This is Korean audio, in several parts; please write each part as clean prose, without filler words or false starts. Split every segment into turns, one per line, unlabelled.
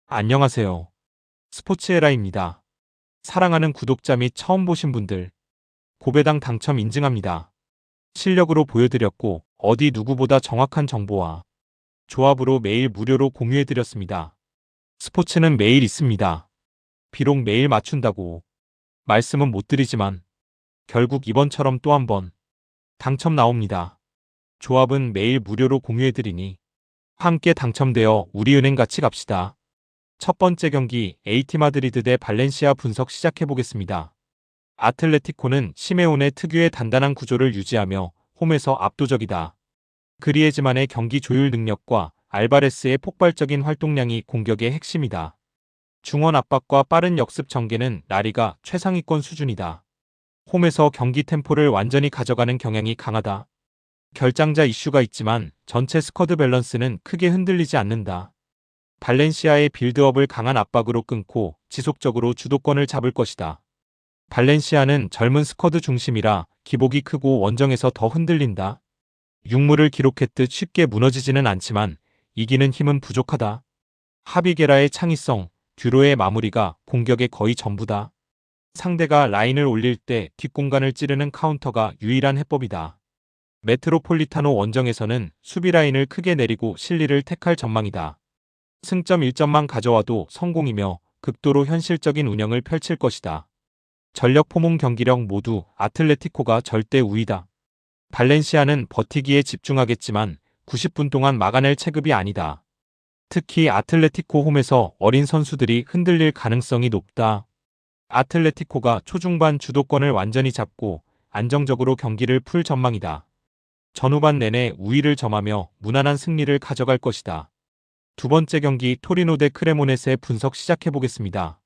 안녕하세요. 스포츠에라입니다. 사랑하는 구독자 및 처음 보신 분들, 고배당 당첨 인증합니다. 실력으로 보여드렸고 어디 누구보다 정확한 정보와 조합으로 매일 무료로 공유해드렸습니다. 스포츠는 매일 있습니다. 비록 매일 맞춘다고 말씀은 못 드리지만 결국 이번처럼 또 한 번 당첨 나옵니다. 조합은 매일 무료로 공유해드리니 함께 당첨되어 우리은행 같이 갑시다. 첫 번째 경기 AT 마드리드 대 발렌시아 분석 시작해보겠습니다. 아틀레티코는 시메온의 특유의 단단한 구조를 유지하며 홈에서 압도적이다. 그리에즈만의 경기 조율 능력과 알바레스의 폭발적인 활동량이 공격의 핵심이다. 중원 압박과 빠른 역습 전개는 라리가 최상위권 수준이다. 홈에서 경기 템포를 완전히 가져가는 경향이 강하다. 결장자 이슈가 있지만 전체 스쿼드 밸런스는 크게 흔들리지 않는다. 발렌시아의 빌드업을 강한 압박으로 끊고 지속적으로 주도권을 잡을 것이다. 발렌시아는 젊은 스쿼드 중심이라 기복이 크고 원정에서 더 흔들린다. 육무를 기록했듯 쉽게 무너지지는 않지만 이기는 힘은 부족하다. 하비게라의 창의성, 듀로의 마무리가 공격의 거의 전부다. 상대가 라인을 올릴 때 뒷공간을 찌르는 카운터가 유일한 해법이다. 메트로폴리타노 원정에서는 수비 라인을 크게 내리고 실리를 택할 전망이다. 승점 1점만 가져와도 성공이며 극도로 현실적인 운영을 펼칠 것이다. 전력 포몽 경기력 모두 아틀레티코가 절대 우위다. 발렌시아는 버티기에 집중하겠지만 90분 동안 막아낼 체급이 아니다. 특히 아틀레티코 홈에서 어린 선수들이 흔들릴 가능성이 높다. 아틀레티코가 초중반 주도권을 완전히 잡고 안정적으로 경기를 풀 전망이다. 전후반 내내 우위를 점하며 무난한 승리를 가져갈 것이다. 두 번째 경기 토리노 대 크레모네스의 분석 시작해보겠습니다.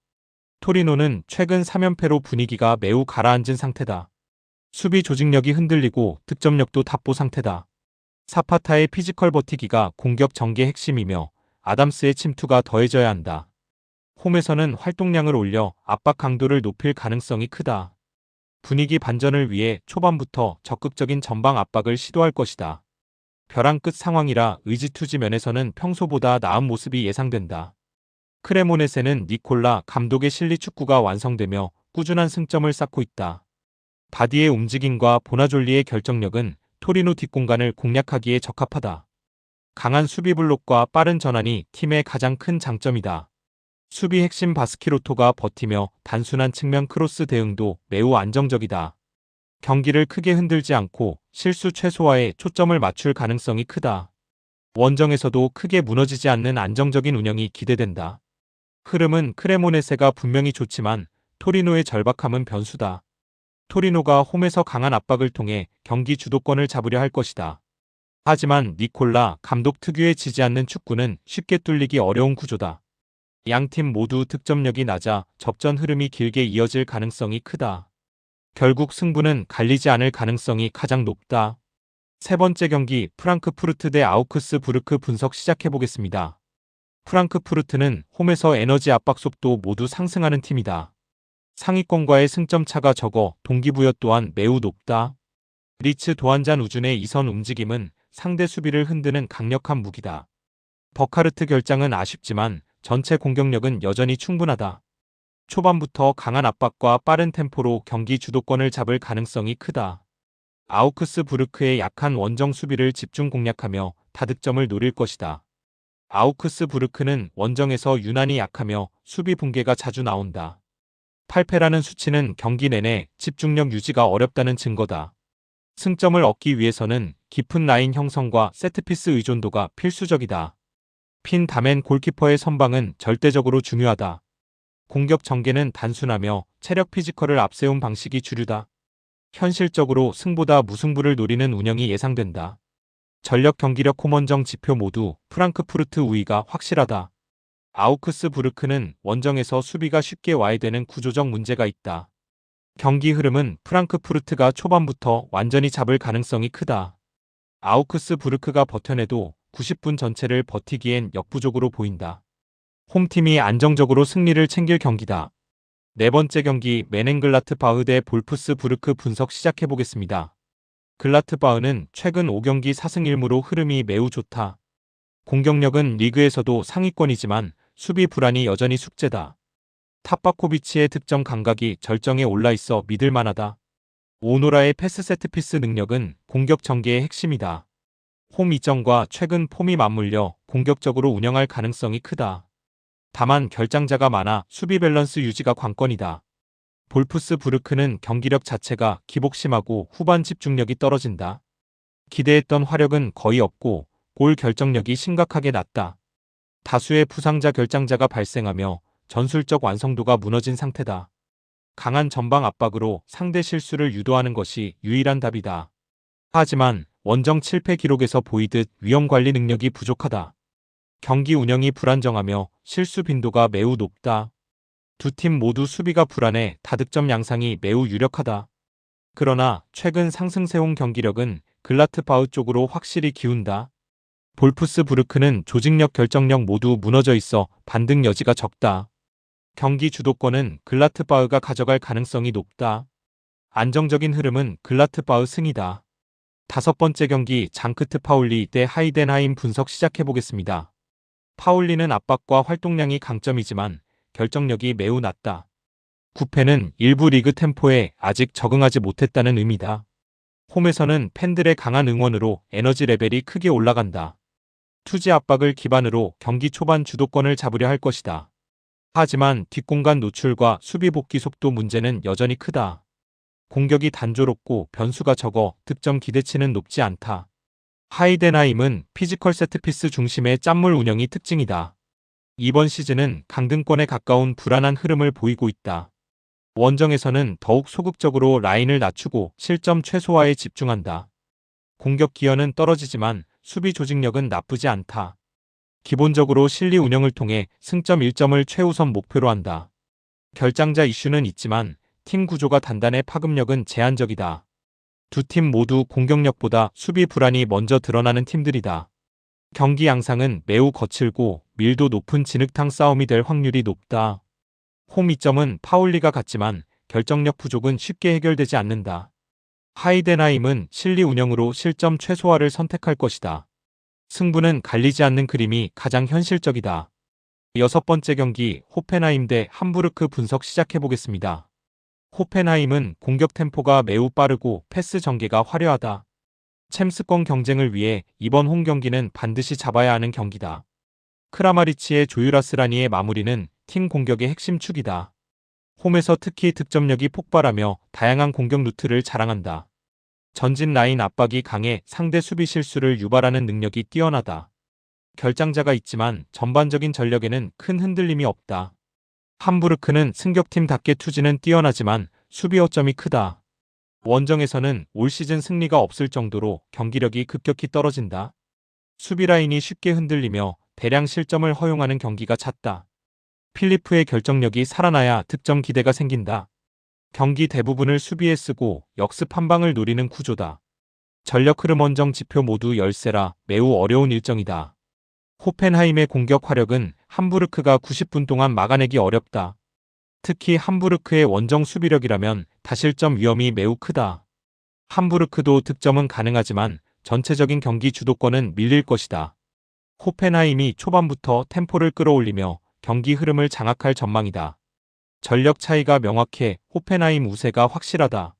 토리노는 최근 3연패로 분위기가 매우 가라앉은 상태다. 수비 조직력이 흔들리고 득점력도 답보 상태다. 사파타의 피지컬 버티기가 공격 전개 핵심이며 아담스의 침투가 더해져야 한다. 홈에서는 활동량을 올려 압박 강도를 높일 가능성이 크다. 분위기 반전을 위해 초반부터 적극적인 전방 압박을 시도할 것이다. 벼랑 끝 상황이라 의지투지 면에서는 평소보다 나은 모습이 예상된다. 크레모네세는 니콜라 감독의 실리 축구가 완성되며 꾸준한 승점을 쌓고 있다. 바디의 움직임과 보나졸리의 결정력은 토리노 뒷공간을 공략하기에 적합하다. 강한 수비 블록과 빠른 전환이 팀의 가장 큰 장점이다. 수비 핵심 바스키로토가 버티며 단순한 측면 크로스 대응도 매우 안정적이다. 경기를 크게 흔들지 않고 실수 최소화에 초점을 맞출 가능성이 크다. 원정에서도 크게 무너지지 않는 안정적인 운영이 기대된다. 흐름은 크레모네세가 분명히 좋지만 토리노의 절박함은 변수다. 토리노가 홈에서 강한 압박을 통해 경기 주도권을 잡으려 할 것이다. 하지만 니콜라 감독 특유의 지지 않는 축구는 쉽게 뚫리기 어려운 구조다. 양팀 모두 득점력이 낮아 접전 흐름이 길게 이어질 가능성이 크다. 결국 승부는 갈리지 않을 가능성이 가장 높다. 세 번째 경기 프랑크푸르트 대 아우크스부르크 분석 시작해보겠습니다. 프랑크푸르트는 홈에서 에너지 압박 속도 모두 상승하는 팀이다. 상위권과의 승점 차가 적어 동기부여 또한 매우 높다. 리츠 도안잔 우준의 이선 움직임은 상대 수비를 흔드는 강력한 무기다. 버카르트 결장은 아쉽지만 전체 공격력은 여전히 충분하다. 초반부터 강한 압박과 빠른 템포로 경기 주도권을 잡을 가능성이 크다. 아우크스부르크의 약한 원정 수비를 집중 공략하며 다득점을 노릴 것이다. 아우크스부르크는 원정에서 유난히 약하며 수비 붕괴가 자주 나온다. 8패라는 수치는 경기 내내 집중력 유지가 어렵다는 증거다. 승점을 얻기 위해서는 깊은 라인 형성과 세트피스 의존도가 필수적이다. 핀 다멘 골키퍼의 선방은 절대적으로 중요하다. 공격 전개는 단순하며 체력 피지컬을 앞세운 방식이 주류다. 현실적으로 승보다 무승부를 노리는 운영이 예상된다. 전력 경기력 홈원정 지표 모두 프랑크푸르트 우위가 확실하다. 아우크스부르크는 원정에서 수비가 쉽게 와해되는 구조적 문제가 있다. 경기 흐름은 프랑크푸르트가 초반부터 완전히 잡을 가능성이 크다. 아우크스부르크가 버텨내도 90분 전체를 버티기엔 역부족으로 보인다. 홈팀이 안정적으로 승리를 챙길 경기다. 네 번째 경기 메넨글라트바흐 대 볼프스부르크 분석 시작해보겠습니다. 글라트바흐는 최근 5경기 4승 1무로 흐름이 매우 좋다. 공격력은 리그에서도 상위권이지만 수비 불안이 여전히 숙제다. 탑바코비치의 득점 감각이 절정에 올라 있어 믿을 만하다. 오노라의 패스 세트피스 능력은 공격 전개의 핵심이다. 홈 이점과 최근 폼이 맞물려 공격적으로 운영할 가능성이 크다. 다만 결장자가 많아 수비 밸런스 유지가 관건이다. 볼프스부르크는 경기력 자체가 기복심하고 후반 집중력이 떨어진다. 기대했던 화력은 거의 없고 골 결정력이 심각하게 낮다. 다수의 부상자 결장자가 발생하며 전술적 완성도가 무너진 상태다. 강한 전방 압박으로 상대 실수를 유도하는 것이 유일한 답이다. 하지만 원정 7패 기록에서 보이듯 위험 관리 능력이 부족하다. 경기 운영이 불안정하며 실수 빈도가 매우 높다. 두 팀 모두 수비가 불안해 다득점 양상이 매우 유력하다. 그러나 최근 상승세온 경기력은 글라트바흐 쪽으로 확실히 기운다. 볼프스부르크는 조직력 결정력 모두 무너져 있어 반등 여지가 적다. 경기 주도권은 글라트바흐가 가져갈 가능성이 높다. 안정적인 흐름은 글라트바흐 승이다. 5번째 경기 장크트 파울리 대 하이덴하임 분석 시작해보겠습니다. 파울리는 압박과 활동량이 강점이지만 결정력이 매우 낮다. 9패는 일부 리그 템포에 아직 적응하지 못했다는 의미다. 홈에서는 팬들의 강한 응원으로 에너지 레벨이 크게 올라간다. 투지 압박을 기반으로 경기 초반 주도권을 잡으려 할 것이다. 하지만 뒷공간 노출과 수비 복귀 속도 문제는 여전히 크다. 공격이 단조롭고 변수가 적어 득점 기대치는 높지 않다. 하이덴하임은 피지컬 세트피스 중심의 짠물 운영이 특징이다. 이번 시즌은 강등권에 가까운 불안한 흐름을 보이고 있다. 원정에서는 더욱 소극적으로 라인을 낮추고 실점 최소화에 집중한다. 공격 기여는 떨어지지만 수비 조직력은 나쁘지 않다. 기본적으로 실리 운영을 통해 승점 1점을 최우선 목표로 한다. 결장자 이슈는 있지만 팀 구조가 단단해 파급력은 제한적이다. 두 팀 모두 공격력보다 수비 불안이 먼저 드러나는 팀들이다. 경기 양상은 매우 거칠고 밀도 높은 진흙탕 싸움이 될 확률이 높다. 홈 이점은 파울리가 같지만 결정력 부족은 쉽게 해결되지 않는다. 하이덴하임은 실리 운영으로 실점 최소화를 선택할 것이다. 승부는 갈리지 않는 그림이 가장 현실적이다. 6번째 경기 호펜하임 대 함부르크 분석 시작해보겠습니다. 호펜하임은 공격 템포가 매우 빠르고 패스 전개가 화려하다. 챔스권 경쟁을 위해 이번 홈 경기는 반드시 잡아야 하는 경기다. 크라마리치의 조유라스라니의 마무리는 팀 공격의 핵심 축이다. 홈에서 특히 득점력이 폭발하며 다양한 공격 루트를 자랑한다. 전진 라인 압박이 강해 상대 수비 실수를 유발하는 능력이 뛰어나다. 결장자가 있지만 전반적인 전력에는 큰 흔들림이 없다. 함부르크는 승격팀답게 투지는 뛰어나지만 수비 허점이 크다. 원정에서는 올 시즌 승리가 없을 정도로 경기력이 급격히 떨어진다. 수비 라인이 쉽게 흔들리며 대량 실점을 허용하는 경기가 잦다. 필리프의 결정력이 살아나야 득점 기대가 생긴다. 경기 대부분을 수비에 쓰고 역습 한 방을 노리는 구조다. 전력 흐름 원정 지표 모두 열세라 매우 어려운 일정이다. 호펜하임의 공격 화력은 함부르크가 90분 동안 막아내기 어렵다. 특히 함부르크의 원정 수비력이라면 다실점 위험이 매우 크다. 함부르크도 득점은 가능하지만 전체적인 경기 주도권은 밀릴 것이다. 호펜하임이 초반부터 템포를 끌어올리며 경기 흐름을 장악할 전망이다. 전력 차이가 명확해 호펜하임 우세가 확실하다.